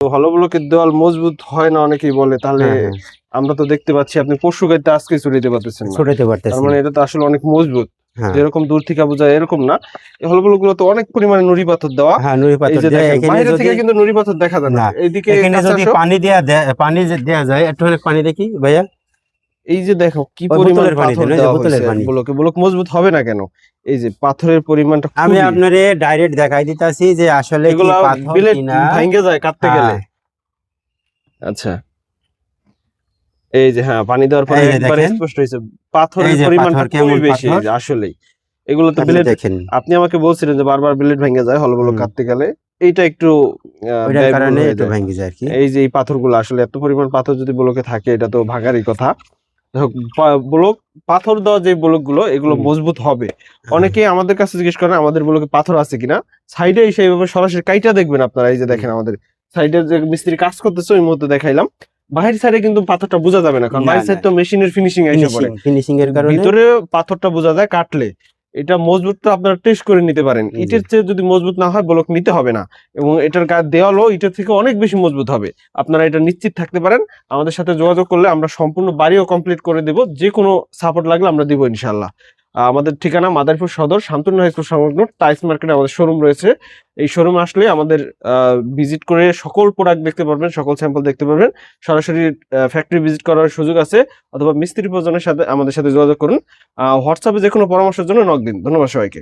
তো হলো ব্লকের দেওয়াল মজবুত হয় না অনেকেই বলে, তাহলে আমরা তো দেখতে পাচ্ছি আপনি পরশু গাড়িতে আজকে ছড়াইতে পারতেছেন না, ছড়াইতে তার পারতেছি মানে না। এটা তো আসলে অনেক মজবুত। হ্যাঁ যেরকম দূর থেকে বোঝা যায় এরকম না, এই হলো গুলো তো অনেক পরিমাণে নুড়ি পাথর দেওয়া। হ্যাঁ, নুড়ি এই পাথর যে দেয়া। দেখেন এখানে বাইরে যদি থেকে কিন্তু নুড়ি পাথর দেখা যায় না, না, এইদিকে এখানে কাছে যদি আসো। পানি দেয়া যায়, একটু পানি দেখি ভাইয়া। এই যে দেখো কি ওই পরিমাণ বোতলের পানি পাথর দেন, ওই যে দেওয়া বোতলের হয়েছে পানি। ব্লকে, ব্লক মজবুত হবে না কেন? এই যে পাথরের পরিমাণটা আমি খুবই, আপনারে ডাইরেক্ট দেখাই দিতাছি যে আসলে কি এগুলা পাথর বিলেট কিনা। ভাঙ্গে যায় কাটতে হ্যাঁ গেলে। আচ্ছা, এই যে হ্যাঁ পানি দেওয়ার পরে এই যে একবারে দেখেন, স্পষ্ট হয়েছে এই পাথরের যে পরিমাণটা পাথর খুবই কেমন বেশি। পাথর। এই যে আসলেই এগুলো তো এই যে বিলেট, দেখেন। আপনি আমাকে বলছিলেন যে বারবার বিলেট ভেঙে যায় হলগুলো হুম, কাটতে গেলে, এইটা একটু ওইটার ব্যয়বহুল কারণে হয়ে একটু যায়। ভেঙে যায় আর কি। এই যে এই পাথরগুলো আসলে এত পরিমাণ পাথর যদি ব্লকে থাকে এটা তো ভাগারই কথা। ব্লক পাথর দেওয়া যে ব্লক গুলো এগুলো হুম, মজবুত হবে। হ্যাঁ, অনেকে আমাদের কাছে জিজ্ঞেস করেন আমাদের ব্লকে পাথর আছে কিনা, সাইডে সেইভাবে সরাসরি কাইটা দেখবেন আপনারা। এই যে হুম। দেখেন আমাদের সাইডে যে মিস্ত্রি কাজ করতেছে ওই মুহূর্তে দেখাইলাম, বাহির সাইডে কিন্তু পাথরটা বোঝা যাবে না, কারণ না বাহির না, সাইড তো মেশিনের ফিনিশিং এসে পড়ে। ফিনিশিং এর কারণে। ভিতরে পাথরটা বোঝা যায় কাটলে। এটা মজবুতটা আপনারা টেস্ট করে নিতে পারেন। জি। ইটের চেয়ে যদি মজবুত না হয় ব্লক নিতে হবে না, এবং এটার গায়ে দেওয়ালও ইটের থেকে অনেক বেশি মজবুত হবে। আপনারা এটা নিশ্চিত থাকতে পারেন। আমাদের সাথে যোগাযোগ করলে আমরা সম্পূর্ণ বাড়িও কমপ্লিট করে দেব, যে কোনো সাপোর্ট লাগলে আমরা দিব ইনশাল্লাহ। আমাদের ঠিকানা মাদারীপুর সদর শান্তনু হাইস্কুল সংলগ্ন টাইস মার্কেটে আমাদের শোরুম রয়েছে। এই শোরুমে আসলে আমাদের ভিজিট করে সকল প্রোডাক্ট দেখতে পারবেন, সকল স্যাম্পল দেখতে পারবেন। সরাসরি ফ্যাক্টরি ভিজিট করার সুযোগ আছে, অথবা মিস্ত্রি প্রয়োজনের সাথে আমাদের সাথে যোগাযোগ করুন। হোয়াটসঅ্যাপে যে কোনো পরামর্শের জন্য নক দিন। ধন্যবাদ সবাইকে।